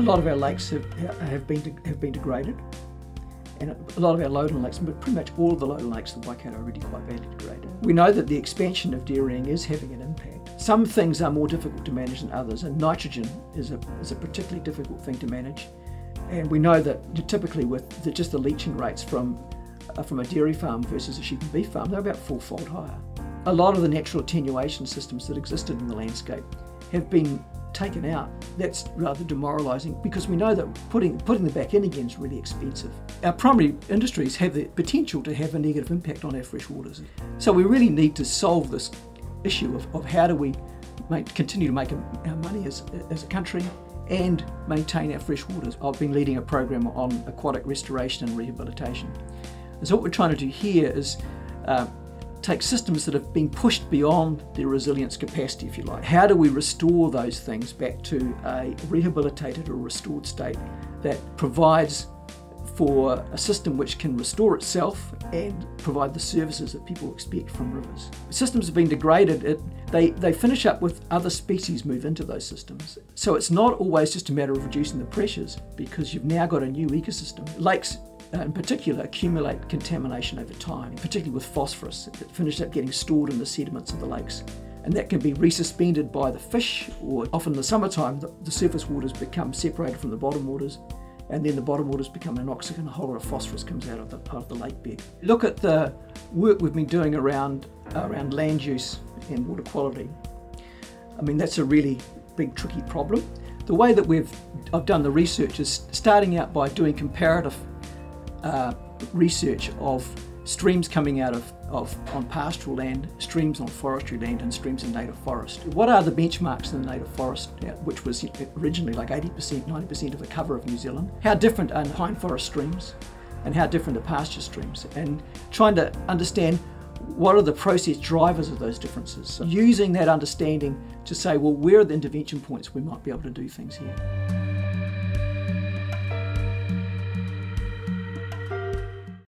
A lot of our lakes have been degraded, and a lot of our lowland lakes, but pretty much all of the lowland lakes in Waikato are really quite badly degraded. We know that the expansion of dairying is having an impact. Some things are more difficult to manage than others, and nitrogen is a particularly difficult thing to manage. And we know that typically with just the leaching rates from a dairy farm versus a sheep and beef farm, they're about fourfold higher. A lot of the natural attenuation systems that existed in the landscape have been taken out. That's rather demoralising, because we know that putting them back in again is really expensive. Our primary industries have the potential to have a negative impact on our freshwaters. So we really need to solve this issue of how do we continue to make our money as a country and maintain our freshwaters. I've been leading a program on aquatic restoration and rehabilitation. And so what we're trying to do here is take systems that have been pushed beyond their resilience capacity, if you like. How do we restore those things back to a rehabilitated or restored state that provides for a system which can restore itself and provide the services that people expect from rivers? Systems have been degraded, they finish up with other species move into those systems. So it's not always just a matter of reducing the pressures, because you've now got a new ecosystem. Lakes in particular accumulate contamination over time, particularly with phosphorus. It finishes up getting stored in the sediments of the lakes, and that can be resuspended by the fish, or often in the summertime the surface waters become separated from the bottom waters, and then the bottom waters become anoxic and a whole lot of phosphorus comes out of the lake bed. Look at the work we've been doing around land use and water quality. I mean, that's a really big tricky problem. The way that I've done the research is starting out by doing comparative research of streams coming out on pastoral land, streams on forestry land, and streams in native forest. What are the benchmarks in the native forest, which was originally like 80%, 90% of the cover of New Zealand? How different are pine forest streams, and how different are pasture streams? And trying to understand what are the process drivers of those differences. So using that understanding to say, well, where are the intervention points we might be able to do things here?